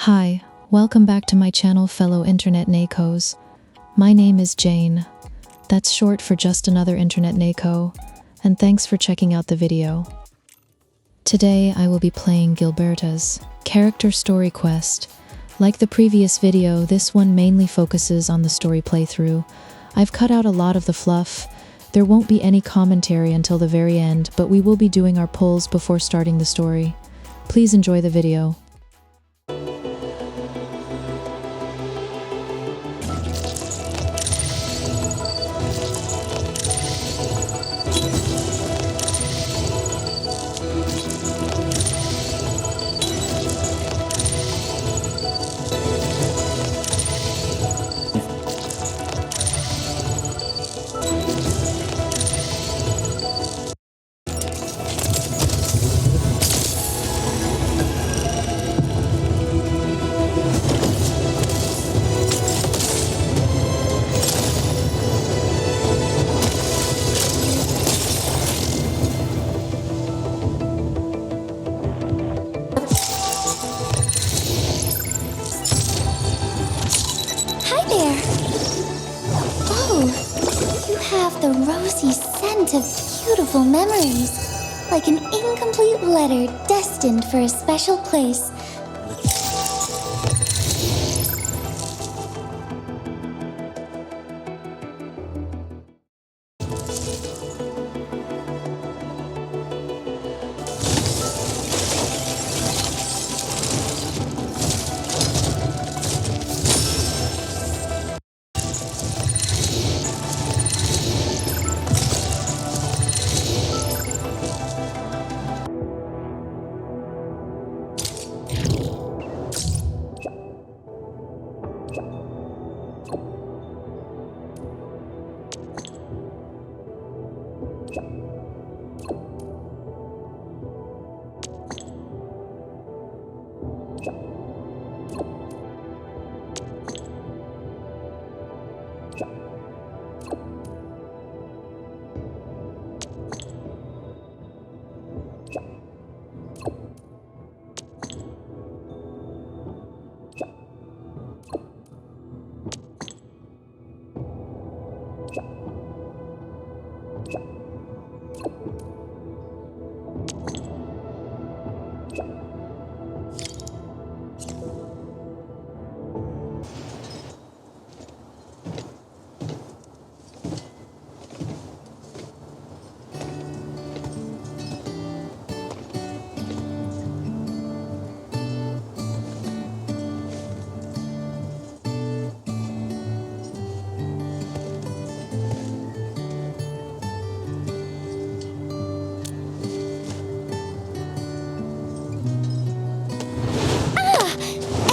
Hi, welcome back to my channel, fellow internet Nakos. My name is Jane. That's short for just another internet Nako, and thanks for checking out the video. Today I will be playing Gilberta's character story quest. Like the previous video, this one mainly focuses on the story playthrough. I've cut out a lot of the fluff. There won't be any commentary until the very end, but we will be doing our pulls before starting the story. Please enjoy the video. The rosy scent of beautiful memories, like an incomplete letter destined for a special place.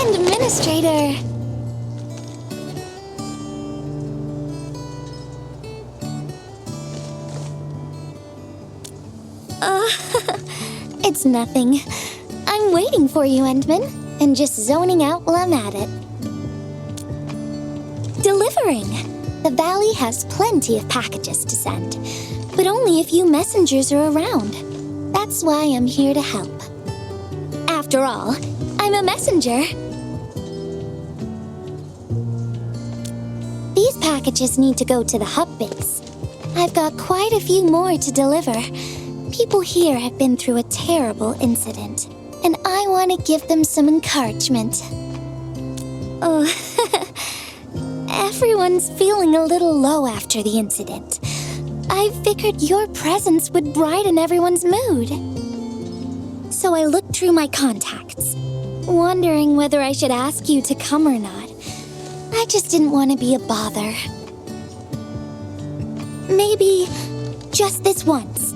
Administrator. It's nothing. I'm waiting for you, Endman, and just zoning out while I'm at it. Delivering. The valley has plenty of packages to send, but only a few messengers are around. That's why I'm here to help. After all, I'm a messenger. These packages need to go to the hub base. I've got quite a few more to deliver. People here have been through a terrible incident, and I want to give them some encouragement. Oh, everyone's feeling a little low after the incident. I figured your presence would brighten everyone's mood. So I looked through my contacts, wondering whether I should ask you to come or not. I just didn't want to be a bother. Maybe just this once,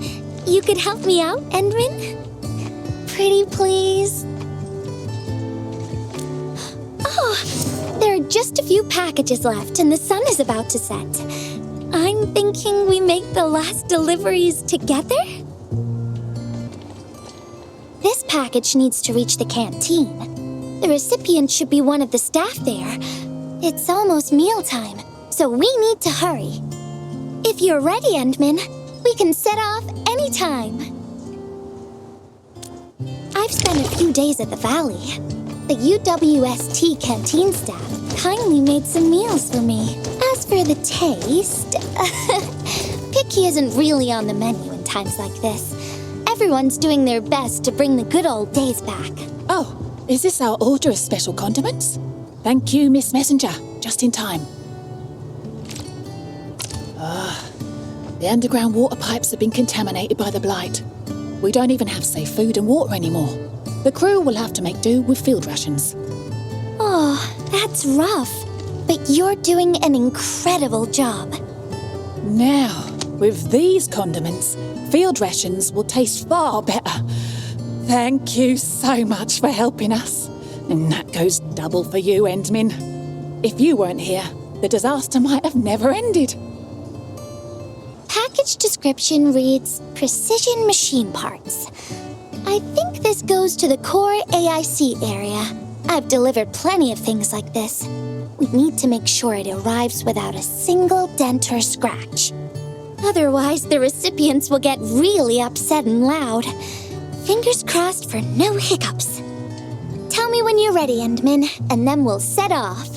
you could help me out, Endman? Pretty please? Oh, there are just a few packages left and the sun is about to set. I'm thinking we make the last deliveries together? This package needs to reach the canteen. The recipient should be one of the staff there. It's almost mealtime, so we need to hurry. If you're ready, Endman, we can set off anytime. I've spent a few days at the valley. The UWST canteen staff kindly made some meals for me. As for the taste, picky isn't really on the menu in times like this. Everyone's doing their best to bring the good old days back. Oh, is this our order of special condiments? Thank you, Miss Messenger. Just in time. The underground water pipes have been contaminated by the blight. We don't even have safe food and water anymore. The crew will have to make do with field rations. Oh, that's rough. But you're doing an incredible job. Now, with these condiments, field rations will taste far better. Thank you so much for helping us. And that goes double for you, Endmin. If you weren't here, the disaster might have never ended. Package description reads, Precision Machine Parts. I think this goes to the core AIC area. I've delivered plenty of things like this. We need to make sure it arrives without a single dent or scratch. Otherwise, the recipients will get really upset and loud. Fingers crossed for no hiccups. Tell me when you're ready, Endmin, and then we'll set off.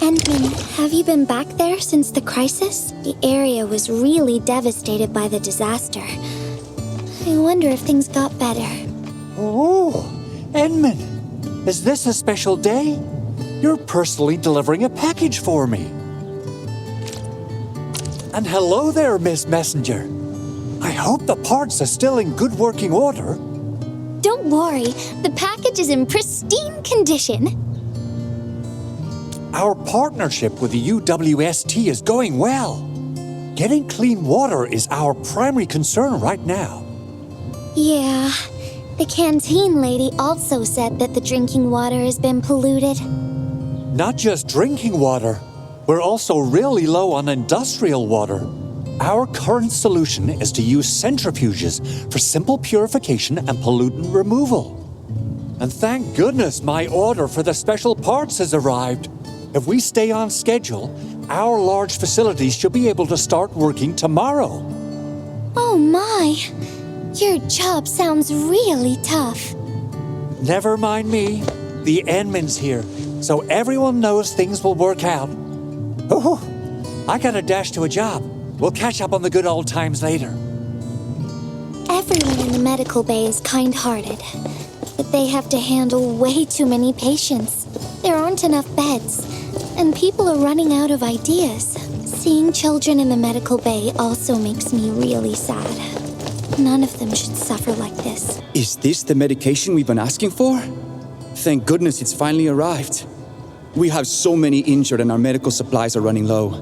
Endmin, have you been back there since the crisis? The area was really devastated by the disaster. I wonder if things got better. Oh, Endman, is this a special day? You're personally delivering a package for me. And hello there, Miss Messenger. I hope the parts are still in good working order. Don't worry, the package is in pristine condition. Our partnership with the UWST is going well. Getting clean water is our primary concern right now. Yeah, the canteen lady also said that the drinking water has been polluted. Not just drinking water, we're also really low on industrial water. Our current solution is to use centrifuges for simple purification and pollutant removal. And thank goodness my order for the special parts has arrived. If we stay on schedule, our large facilities should be able to start working tomorrow. Oh my, your job sounds really tough. Never mind me. The Endman's here, so everyone knows things will work out. Oh, I gotta dash to a job. We'll catch up on the good old times later. Everyone in the medical bay is kind-hearted, but they have to handle way too many patients. There aren't enough beds, and people are running out of ideas. Seeing children in the medical bay also makes me really sad. None of them should suffer like this. Is this the medication we've been asking for? Thank goodness it's finally arrived. We have so many injured and our medical supplies are running low.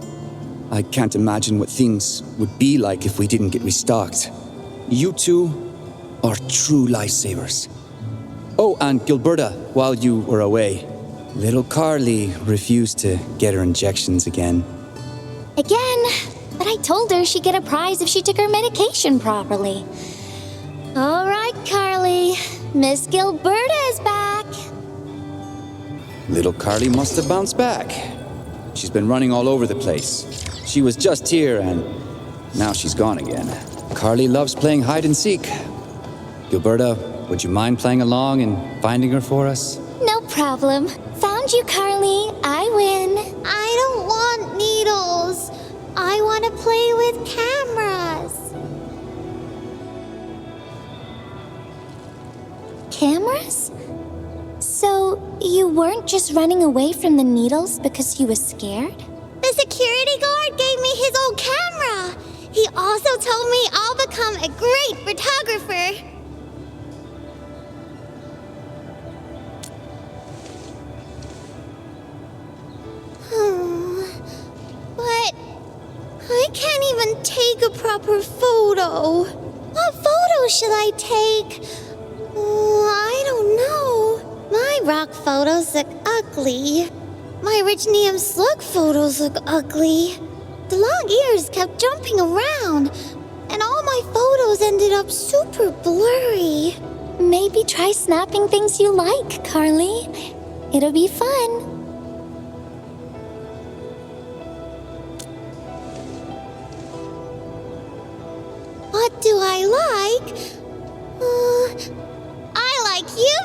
I can't imagine what things would be like if we didn't get restocked. You two are true lifesavers. Oh, and Gilberta, while you were away, little Carly refused to get her injections again. Again, but I told her she'd get a prize if she took her medication properly. All right, Carly, Miss Gilberta is back. Little Carly must have bounced back. She's been running all over the place. She was just here and now she's gone again. Carly loves playing hide and seek. Gilberta, would you mind playing along and finding her for us? No problem. Found you, Carly. I win. I don't want needles. I want to play with cameras. Cameras? So, you weren't just running away from the needles because you were scared? The security guard gave me his old camera. He also told me I'll become a great photographer. But I can't even take a proper photo. What photo should I take? I don't know. My rock photos look ugly. My Richnium slug photos look ugly. The long ears kept jumping around, and all my photos ended up super blurry. Maybe try snapping things you like, Carly. It'll be fun. What do I like? I like you,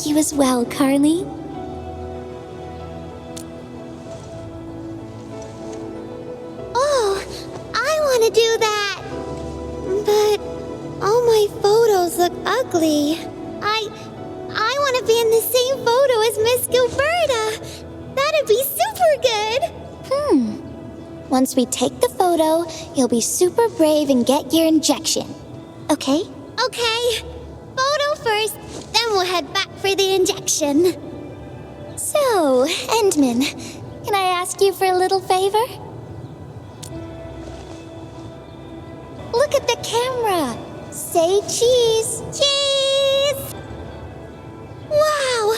you as well, Carly. Oh, I want to do that. But all my photos look ugly. I want to be in the same photo as Miss Gilberta. That'd be super good. Once we take the photo, you'll be super brave and get your injection. Okay? Okay. Photo first, then we'll head back for the injection. So, Endman, can I ask you for a little favor? Look at the camera. Say cheese. Cheese! Wow,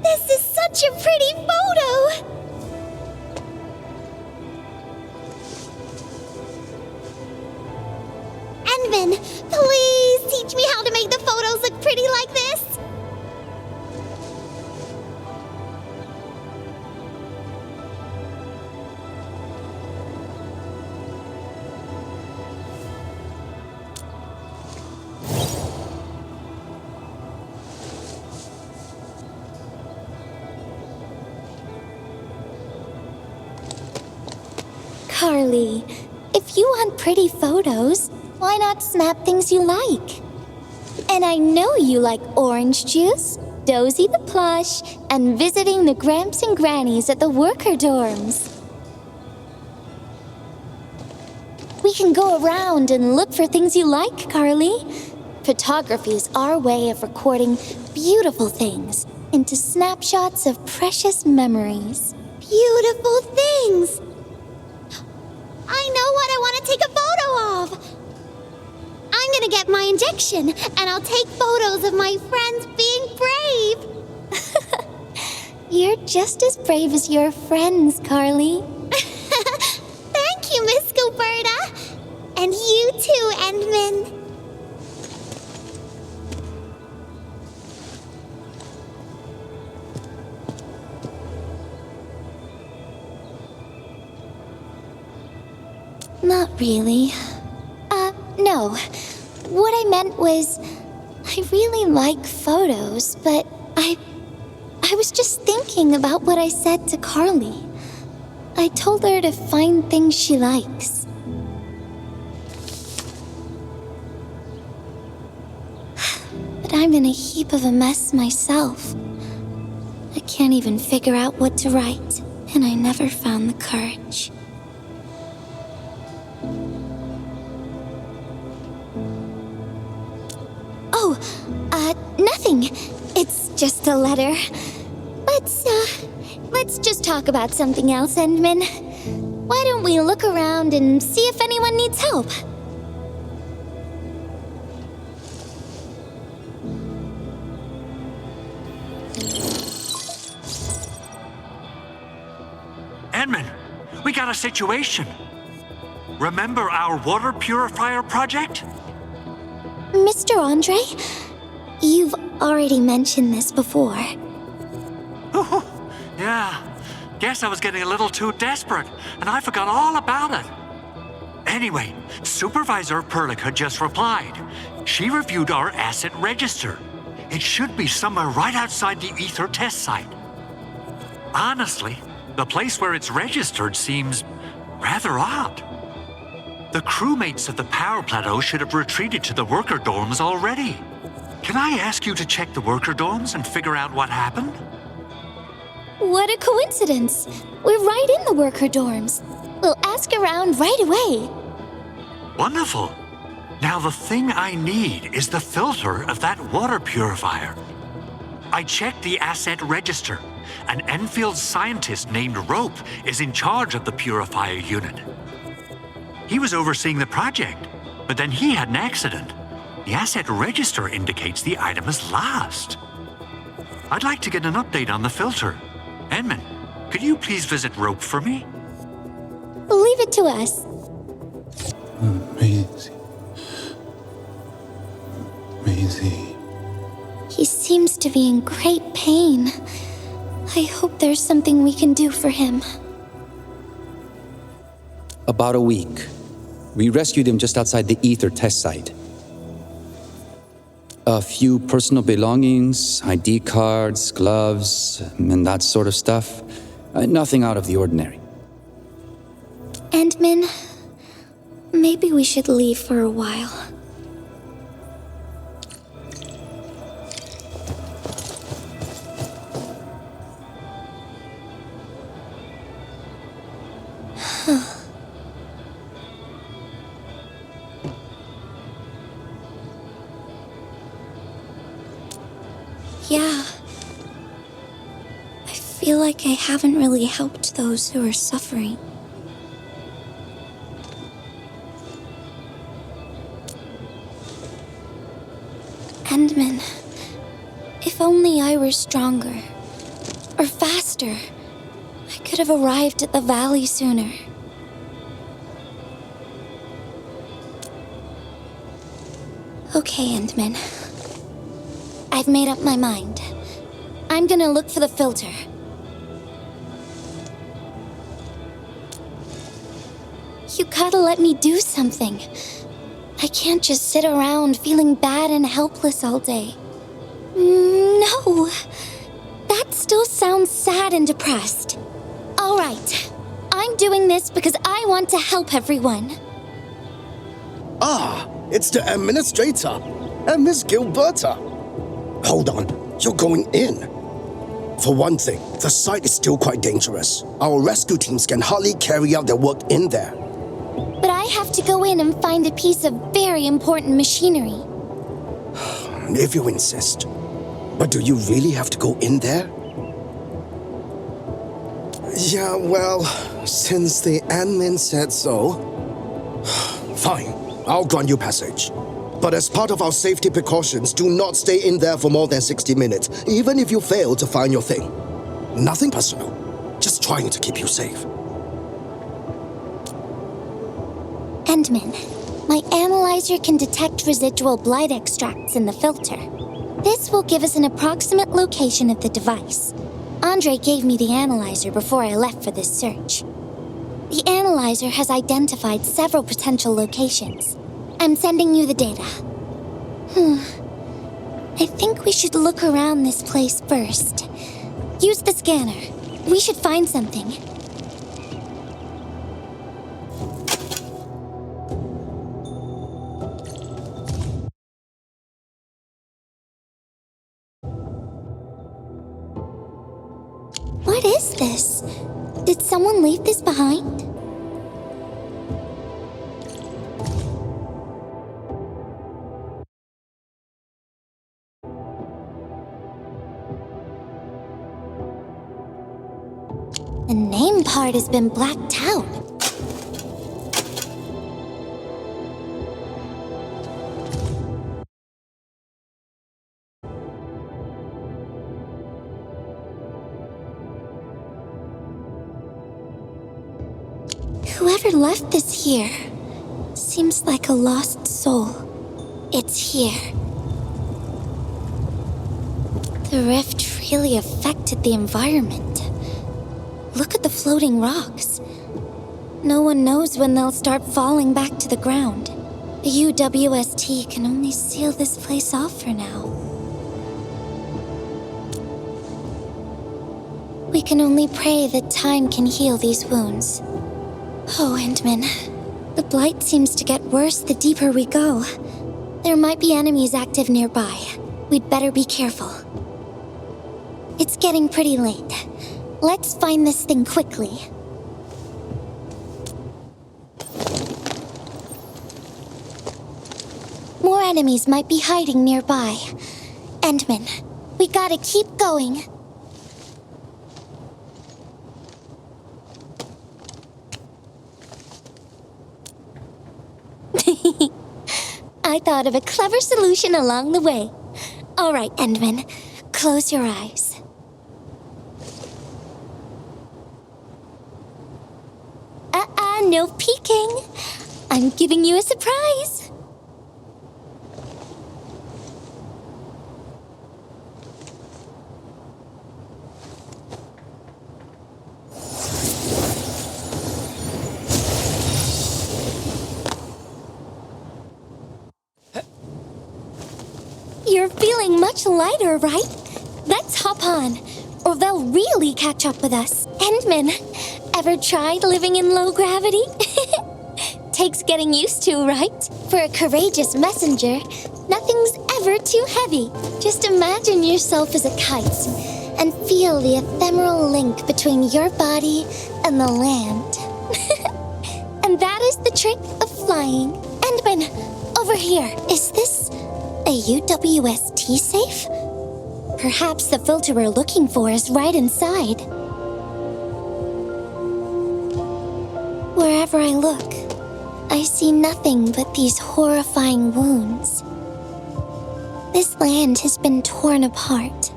this is such a pretty photo. Endman, please teach me how to make the photos look pretty like this. Carly, if you want pretty photos, why not snap things you like? And I know you like orange juice, Dozy the plush, and visiting the Gramps and Grannies at the worker dorms. We can go around and look for things you like, Carly. Photography is our way of recording beautiful things into snapshots of precious memories. Beautiful things. I know what I want to take a photo of. I'm gonna get my injection, and I'll take photos of my friends being brave. You're just as brave as your friends, Carly. Thank you, Miss Gilberta. And you too, Endman. Not really. No. What I meant was, I really like photos, but I was just thinking about what I said to Carly. I told her to find things she likes. But I'm in a heap of a mess myself. I can't even figure out what to write, and I never found the courage. Oh, nothing. It's just a letter. Let's just talk about something else, Endman. Why don't we look around and see if anyone needs help? Edmund, we got a situation. Remember our water purifier project? Mr. Andre, you've already mentioned this before. Yeah, guess I was getting a little too desperate, and I forgot all about it. Anyway, Supervisor Perlick had just replied. She reviewed our asset register. It should be somewhere right outside the ether test site. Honestly, the place where it's registered seems rather odd. The crewmates of the power plateau should have retreated to the worker dorms already. Can I ask you to check the worker dorms and figure out what happened? What a coincidence! We're right in the worker dorms. We'll ask around right away. Wonderful. Now the thing I need is the filter of that water purifier. I checked the asset register. An Endfield scientist named Rope is in charge of the purifier unit. He was overseeing the project, but then he had an accident. The asset register indicates the item is lost. I'd like to get an update on the filter. Edmund, could you please visit Rope for me? Leave it to us. Maisie. He seems to be in great pain. I hope there's something we can do for him. About a week. We rescued him just outside the ether test site. A few personal belongings, ID cards, gloves, and that sort of stuff. Nothing out of the ordinary. Endman, maybe we should leave for a while. Yeah. I feel like I haven't really helped those who are suffering. Endman, if only I were stronger, or faster, I could have arrived at the valley sooner. Okay, Endman. I've made up my mind. I'm gonna look for the filter. You gotta let me do something. I can't just sit around feeling bad and helpless all day. No! That still sounds sad and depressed. All right. I'm doing this because I want to help everyone. Ah, it's the administrator and Miss Gilberta. Hold on, you're going in. For one thing, the site is still quite dangerous. Our rescue teams can hardly carry out their work in there. But I have to go in and find a piece of very important machinery. If you insist. But do you really have to go in there? Yeah, well, since the admin said so. Fine, I'll grant you passage. But as part of our safety precautions, do not stay in there for more than 60 minutes, even if you fail to find your thing. Nothing personal, just trying to keep you safe. Endman, my analyzer can detect residual blight extracts in the filter. This will give us an approximate location of the device. Andre gave me the analyzer before I left for this search. The analyzer has identified several potential locations. I'm sending you the data. I think we should look around this place first. Use the scanner. We should find something. What is this? Did someone leave this behind? The name part has been blacked out. Whoever left this here seems like a lost soul. It's here. The rift really affected the environment. Look at the floating rocks. No one knows when they'll start falling back to the ground. The UWST can only seal this place off for now. We can only pray that time can heal these wounds. Oh, Endman. The blight seems to get worse the deeper we go. There might be enemies active nearby. We'd better be careful. It's getting pretty late. Let's find this thing quickly. More enemies might be hiding nearby. Endman, we gotta keep going. I thought of a clever solution along the way. All right, Endman, close your eyes. No peeking. I'm giving you a surprise. You're feeling much lighter, right? Let's hop on, or they'll really catch up with us. Endman, ever tried living in low gravity? Takes getting used to, right? For a courageous messenger, nothing's ever too heavy. Just imagine yourself as a kite and feel the ephemeral link between your body and the land. And that is the trick of flying. Endman, over here. Is this a UWST safe? Perhaps the filter we're looking for is right inside. Wherever I look, I see nothing but these horrifying wounds. This land has been torn apart.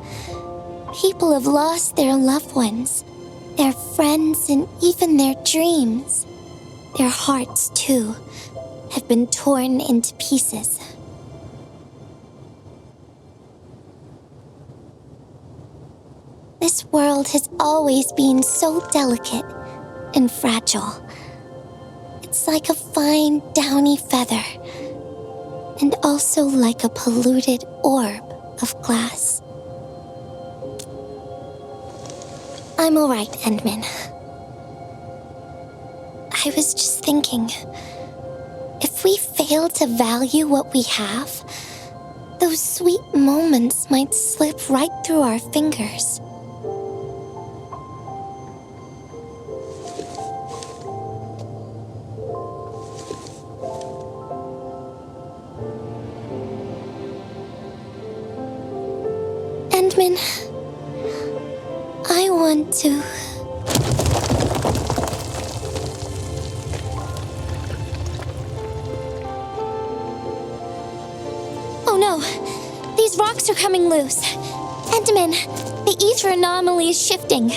People have lost their loved ones, their friends, and even their dreams. Their hearts, too, have been torn into pieces. This world has always been so delicate and fragile. It's like a fine, downy feather, and also like a polluted orb of glass. I'm all right, Endman. I was just thinking, if we fail to value what we have, those sweet moments might slip right through our fingers. Endman, I want to... Oh no! These rocks are coming loose. Endman, the ether anomaly is shifting.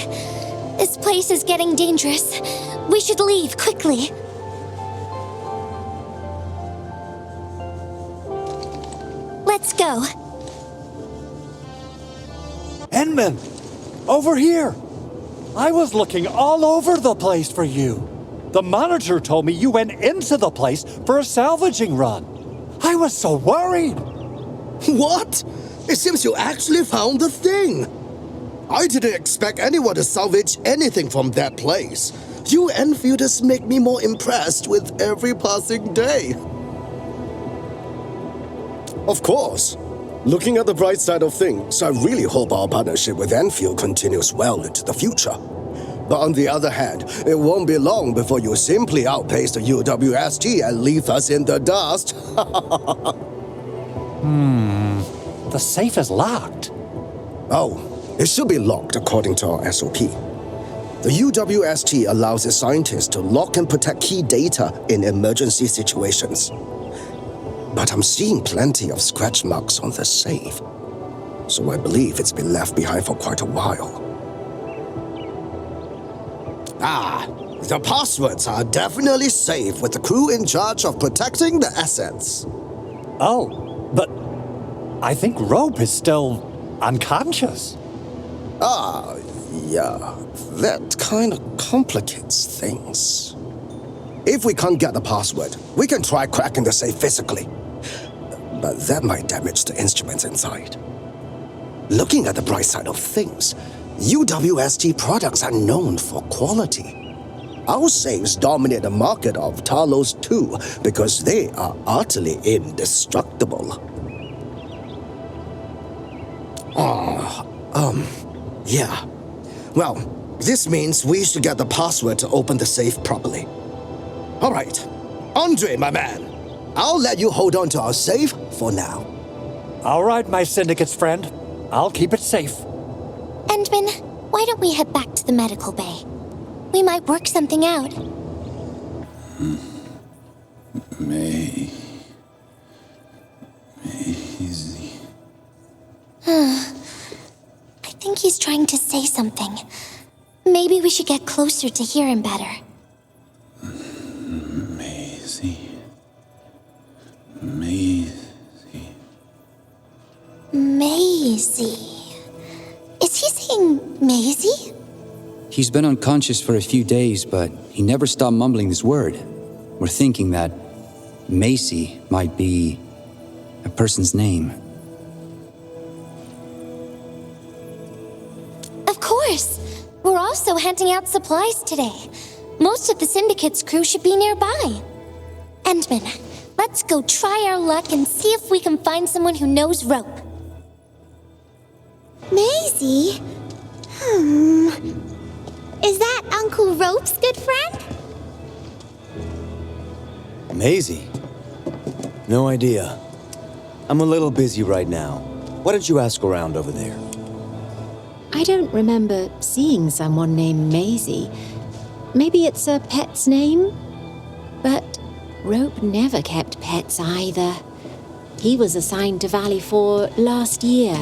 This place is getting dangerous. We should leave quickly. Let's go. Endman! Over here! I was looking all over the place for you. The monitor told me you went into the place for a salvaging run. I was so worried. What? It seems you actually found the thing. I didn't expect anyone to salvage anything from that place. You Enfielders make me more impressed with every passing day. Of course. Looking at the bright side of things, I really hope our partnership with Endfield continues well into the future. But on the other hand, it won't be long before you simply outpace the UWST and leave us in the dust. The safe is locked. Oh, it should be locked according to our SOP. The UWST allows its scientists to lock and protect key data in emergency situations. But I'm seeing plenty of scratch marks on the safe, so I believe it's been left behind for quite a while. Ah, the passwords are definitely safe with the crew in charge of protecting the assets. Oh, but I think Rope is still unconscious. Ah, yeah, that kind of complicates things. If we can't get the password, we can try cracking the safe physically. But that might damage the instruments inside. Looking at the bright side of things, UWST products are known for quality. Our safes dominate the market of Talos too, because they are utterly indestructible. Yeah. Well, this means we should get the password to open the safe properly. All right. Andre, my man. I'll let you hold on to our safe for now. All right, my syndicate's friend. I'll keep it safe. Endman, why don't we head back to the medical bay? We might work something out. Maisie. I think he's trying to say something. Maybe we should get closer to hear him better. Maisie. Maisie. Maisie. Is he saying Maisie? He's been unconscious for a few days, but he never stopped mumbling this word. We're thinking that Macy might be a person's name. also handing out supplies today. Most of the Syndicate's crew should be nearby. Endman, let's go try our luck and see if we can find someone who knows rope. Maisie? Is that Uncle Rope's good friend? Maisie? No idea. I'm a little busy right now. Why don't you ask around over there? I don't remember seeing someone named Maisie. Maybe it's a pet's name? But Rope never kept pets either. He was assigned to Valley 4 last year,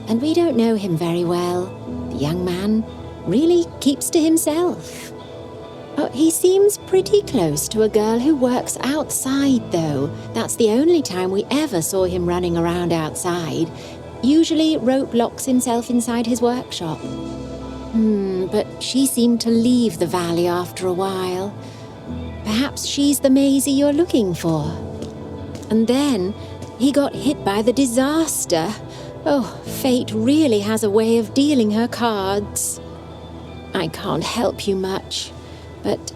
and we don't know him very well. The young man really keeps to himself. Oh, he seems pretty close to a girl who works outside, though. That's the only time we ever saw him running around outside. Usually, Rope locks himself inside his workshop. But she seemed to leave the valley after a while. Perhaps she's the Maisie you're looking for. And then, he got hit by the disaster. Oh, fate really has a way of dealing her cards. I can't help you much. But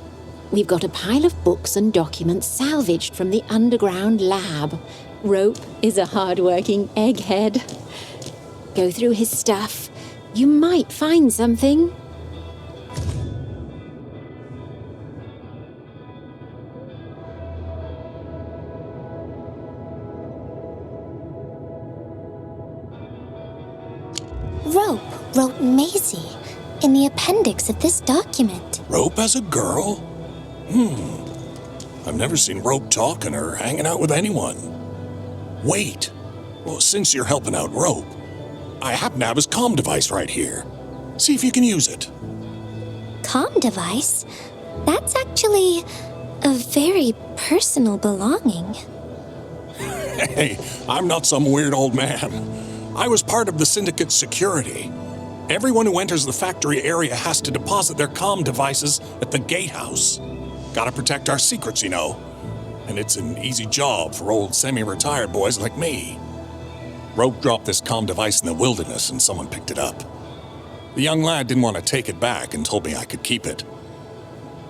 we've got a pile of books and documents salvaged from the underground lab. Rope is a hard-working egghead. Go through his stuff. You might find something. Rope wrote Maisie in the appendix of this document. Rope as a girl? I've never seen Rope talking or hanging out with anyone. Wait. Well, since you're helping out Rope, I happen to have his comm device right here. See if you can use it. Comm device? That's actually a very personal belonging. Hey, I'm not some weird old man. I was part of the Syndicate's security. Everyone who enters the factory area has to deposit their comm devices at the gatehouse. Gotta protect our secrets, you know. And it's an easy job for old semi-retired boys like me. Rope dropped this comm device in the wilderness and someone picked it up. The young lad didn't want to take it back and told me I could keep it.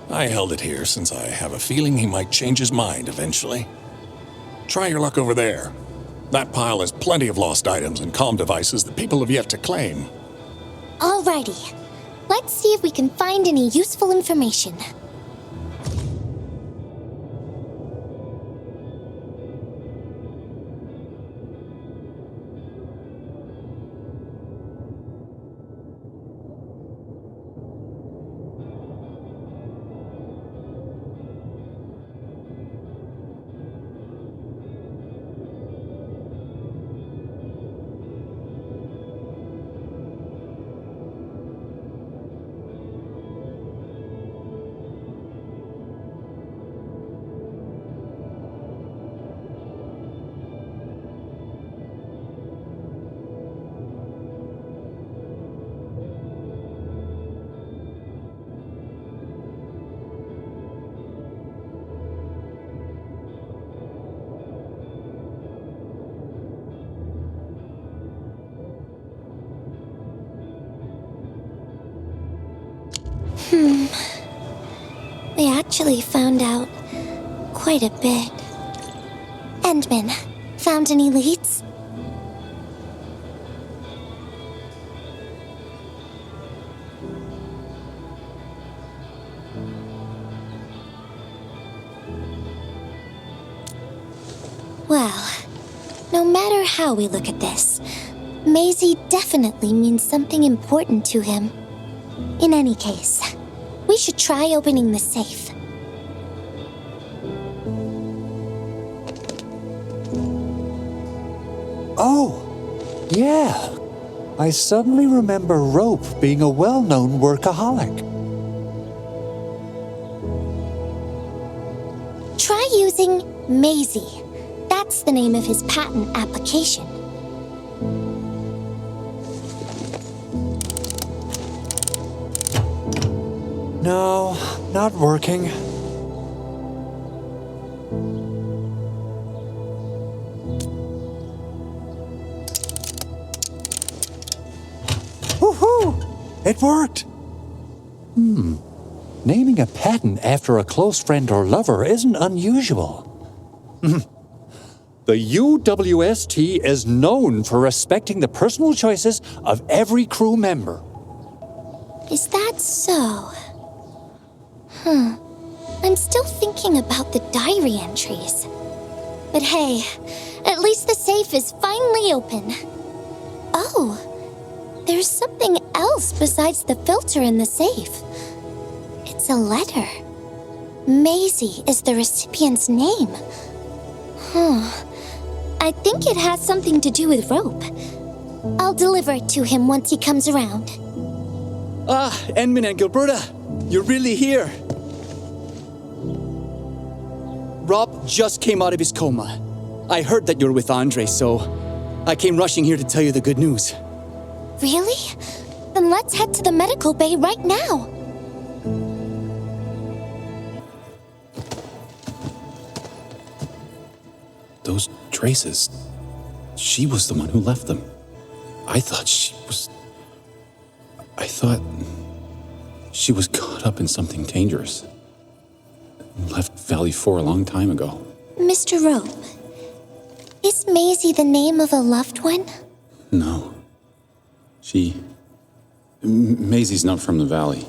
I held it here since I have a feeling he might change his mind eventually. Try your luck over there. That pile has plenty of lost items and comm devices that people have yet to claim. Alrighty. Let's see if we can find any useful information. They actually found out quite a bit. Endman, found any leads? Well, no matter how we look at this, Maisie definitely means something important to him. In any case, we should try opening the safe. Oh, yeah. I suddenly remember Rope being a well-known workaholic. Try using Maisie. That's the name of his patent application. No, not working. Woohoo! It worked! Naming a patent after a close friend or lover isn't unusual. The UWST is known for respecting the personal choices of every crew member. Is that so? I'm still thinking about the diary entries. But hey, at least the safe is finally open. Oh, there's something else besides the filter in the safe. It's a letter. Maisie is the recipient's name. I think it has something to do with Rope. I'll deliver it to him once he comes around. Ah, Enmin and Gilberta, you're really here. Rob just came out of his coma. I heard that you're with Andre, so I came rushing here to tell you the good news. Really? Then let's head to the medical bay right now. Those traces. She was the one who left them. I thought she was caught up in something dangerous. Left Valley 4 a long time ago. Mr. Rope, is Maisie the name of a loved one? No. Maisie's not from the Valley.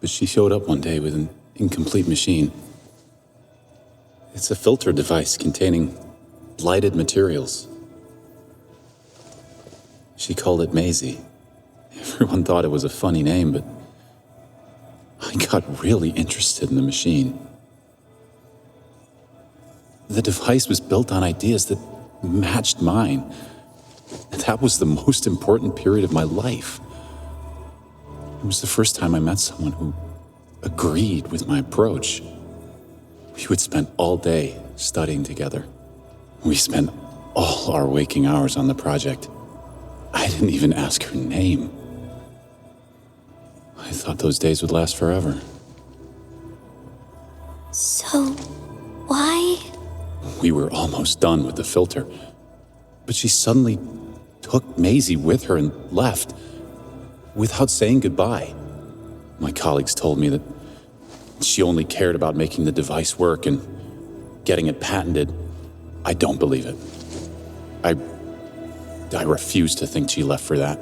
But she showed up one day with an incomplete machine. It's a filter device containing blighted materials. She called it Maisie. Everyone thought it was a funny name, but I got really interested in the machine. The device was built on ideas that matched mine. That was the most important period of my life. It was the first time I met someone who agreed with my approach. We would spend all day studying together. We spent all our waking hours on the project. I didn't even ask her name. I thought those days would last forever. So, why? We were almost done with the filter, but she suddenly took Maisie with her and left without saying goodbye. My colleagues told me that she only cared about making the device work and getting it patented. I don't believe it. I refuse to think she left for that.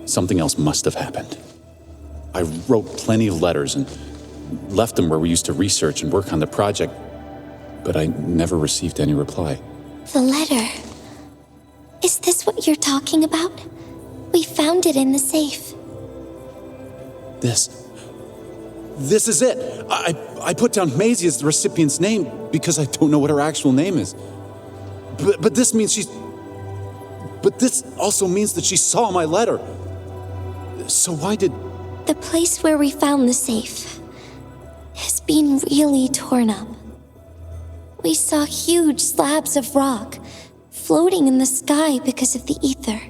Something else must have happened. I wrote plenty of letters and left them where we used to research and work on the project, but I never received any reply. The letter. Is this what you're talking about? We found it in the safe. This is it. I put down Maisie as the recipient's name because I don't know what her actual name is. But this means But this also means that she saw my letter. So why did... The place where we found the safe has been really torn up. We saw huge slabs of rock floating in the sky because of the ether.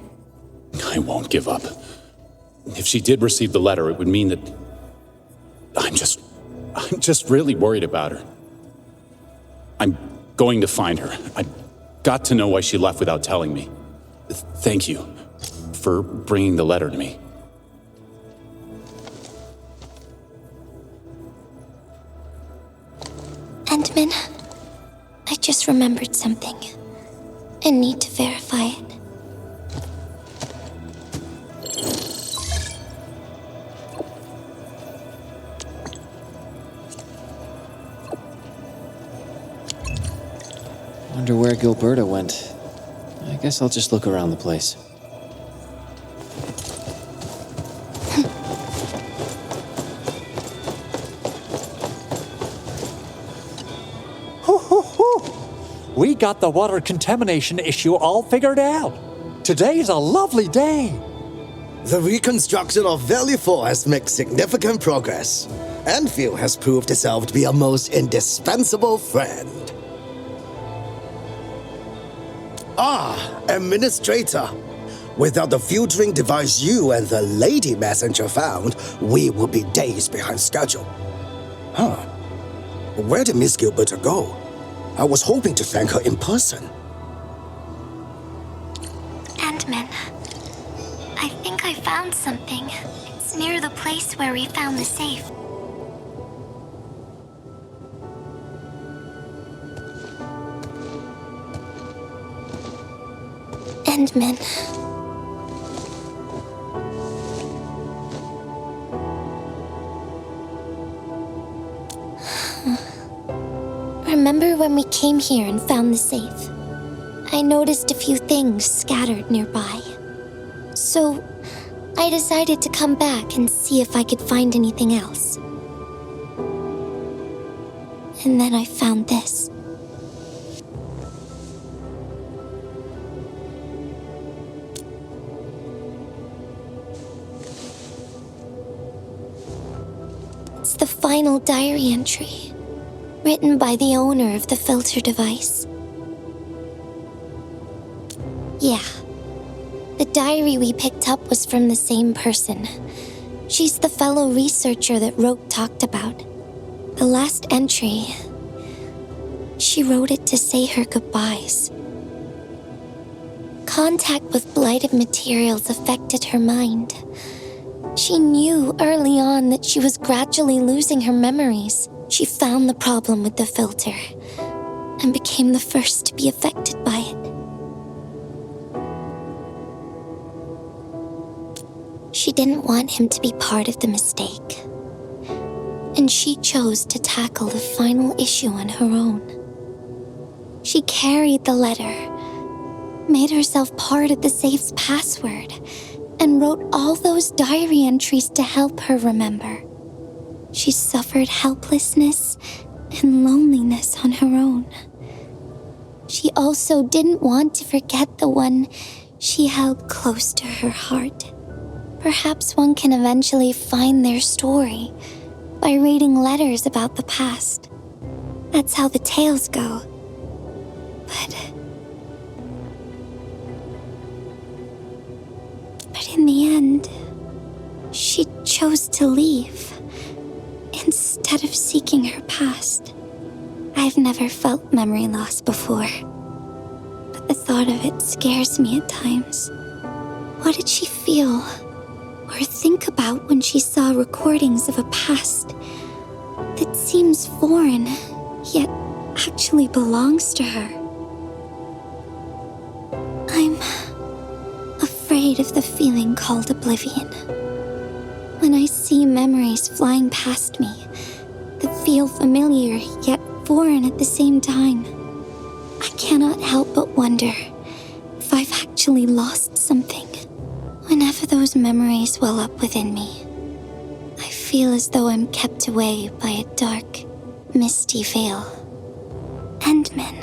I won't give up. If she did receive the letter, it would mean that... I'm just really worried about her. I'm going to find her. I've got to know why she left without telling me. Thank you for bringing the letter to me. Endman, I just remembered something. I need to verify it. Wonder where Gilberta went. I guess I'll just look around the place. We got the water contamination issue all figured out. Today's a lovely day. The reconstruction of Valley 4 has made significant progress. Endfield has proved itself to be a most indispensable friend. Administrator. Without the filtering device you and the lady messenger found, we would be days behind schedule. Where did Miss Gilberta go? I was hoping to thank her in person. Endman, I think I found something. It's near the place where we found the safe. Endman. Remember when we came here and found the safe? I noticed a few things scattered nearby. So, I decided to come back and see if I could find anything else. And then I found this. It's the final diary entry, written by the owner of the filter device. Yeah. The diary we picked up was from the same person. She's the fellow researcher that Roke talked about. The last entry, she wrote it to say her goodbyes. Contact with blighted materials affected her mind. She knew early on that she was gradually losing her memories. She found the problem with the filter and became the first to be affected by it. She didn't want him to be part of the mistake, and she chose to tackle the final issue on her own. She carried the letter, made herself part of the safe's password, and wrote all those diary entries to help her remember. She suffered helplessness and loneliness on her own. She also didn't want to forget the one she held close to her heart. Perhaps one can eventually find their story by reading letters about the past. That's how the tales go. But in the end, she chose to leave instead of seeking her past. I've never felt memory loss before, but the thought of it scares me at times. What did she feel or think about when she saw recordings of a past that seems foreign, yet actually belongs to her? I'm afraid of the feeling called oblivion. When I see memories flying past me that feel familiar yet foreign at the same time, I cannot help but wonder if I've actually lost something. Whenever those memories well up within me, I feel as though I'm kept away by a dark, misty veil. Endman,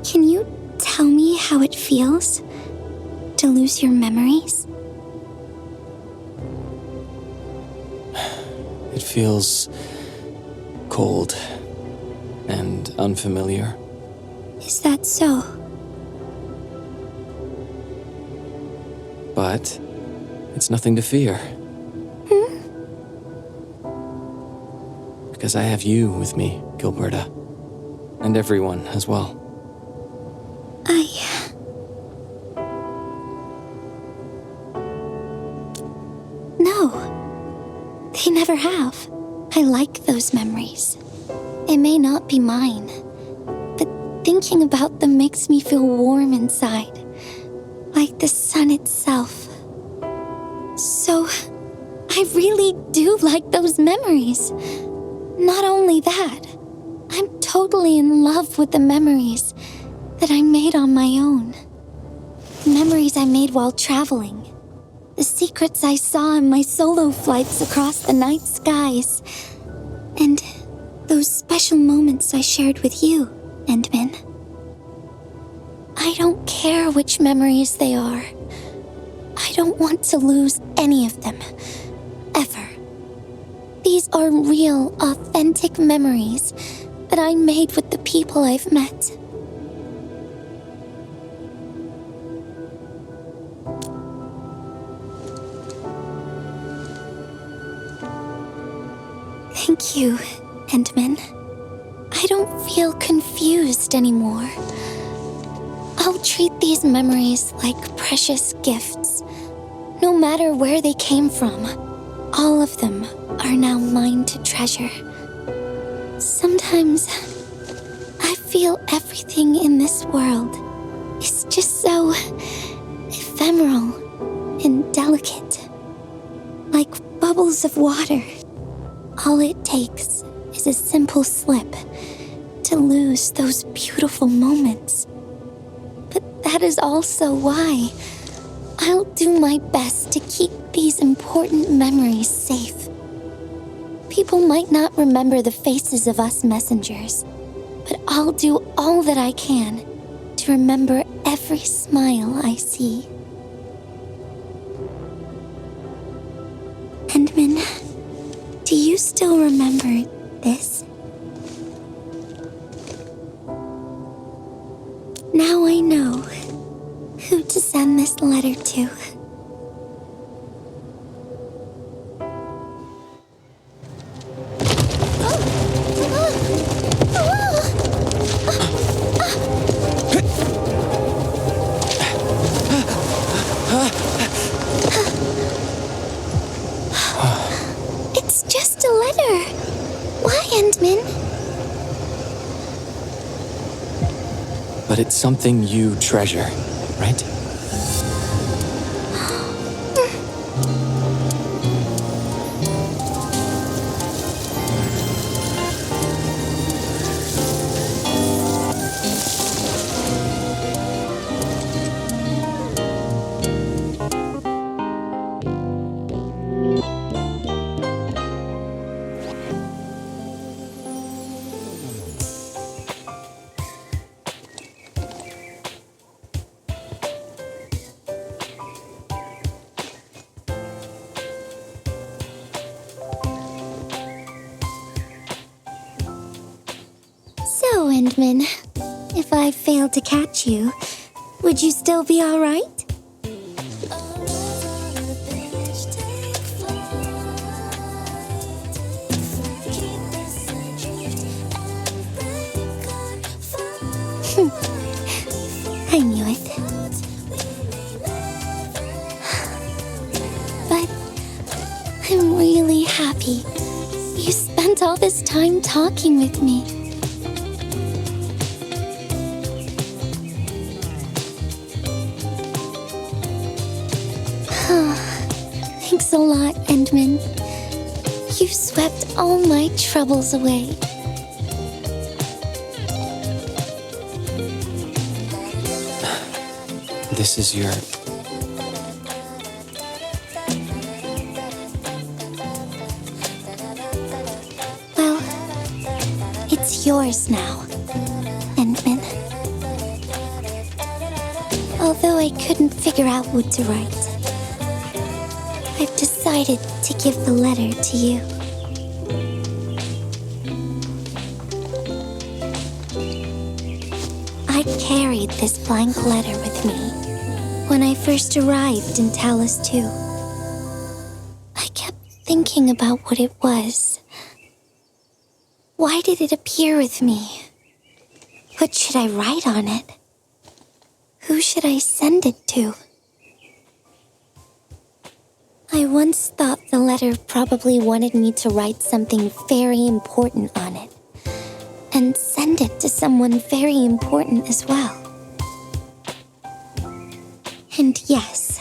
can you tell me how it feels to lose your memories? It feels cold and unfamiliar. Is that so? But it's nothing to fear. Because I have you with me, Gilberta. And everyone as well. No. They never have. I like those memories. It may not be mine, but thinking about them makes me feel warm inside. Like the sun itself. So, I really do like those memories. Not only that, I'm totally in love with the memories that I made on my own. The memories I made while traveling. The secrets I saw in my solo flights across the night skies. And those special moments I shared with you, Endman. I don't care which memories they are. I don't want to lose any of them. Ever. These are real, authentic memories that I made with the people I've met. Thank you, Endman. I don't feel confused anymore. I'll treat these memories like precious gifts, No matter where they came from, all of them are now mine to treasure. Sometimes I feel everything in this world is just so ephemeral and delicate, like bubbles of water. All it takes is a simple slip to lose those beautiful moments. But that is also why I'll do my best to keep these important memories safe. People might not remember the faces of us messengers, but I'll do all that I can to remember every smile I see. Endman, do you still remember this? Now I know who to send this letter to. It's just a letter. Why, Endman? But it's something you treasure, right? So, Endman, if I failed to catch you, would you still be all right? I knew it. But I'm really happy you spent all this time talking with me. Thanks a lot, Endman. You've swept all my troubles away. This is your... Well, it's yours now, Endman. Although I couldn't figure out what to write, I've decided to give the letter to you. I carried this blank letter with me when I first arrived in Talus 2. I kept thinking about what it was. Why did it appear with me? What should I write on it? Who should I send it to? I once thought the letter probably wanted me to write something very important on it, and send it to someone very important as well. And yes,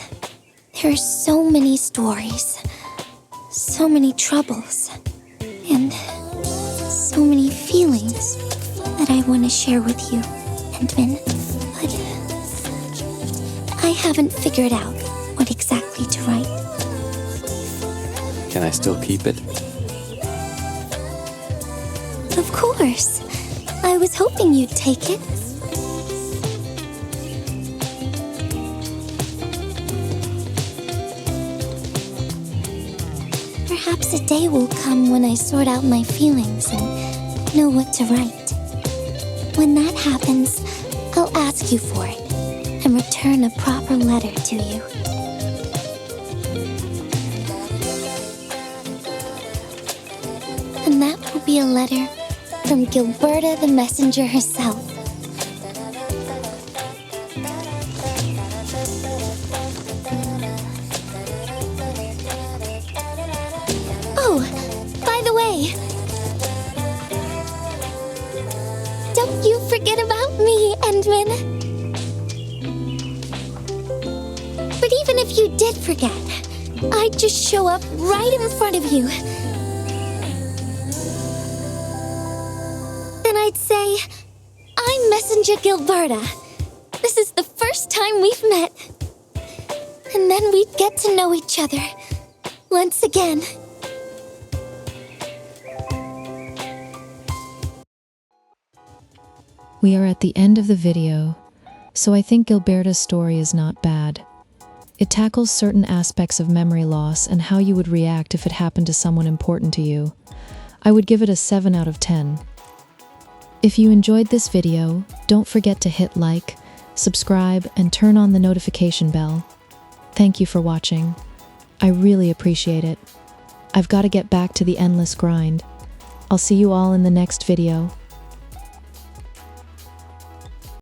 there are so many stories, so many troubles, and so many feelings that I want to share with you, Endman, but I haven't figured out what exactly to write. Can I still keep it? Of course. I was hoping you'd take it. Perhaps a day will come when I sort out my feelings and know what to write. When that happens, I'll ask you for it and return a proper letter to you. And that will be a letter from Gilberta the messenger herself. Endman. But even if you did forget, I'd just show up right in front of you. Then I'd say, I'm Messenger Gilberta. This is the first time we've met. And then we'd get to know each other once again. We are at the end of the video, so I think Gilberta's story is not bad. It tackles certain aspects of memory loss and how you would react if it happened to someone important to you. I would give it a 7 out of 10. If you enjoyed this video, don't forget to hit like, subscribe, and turn on the notification bell. Thank you for watching. I really appreciate it. I've got to get back to the endless grind. I'll see you all in the next video.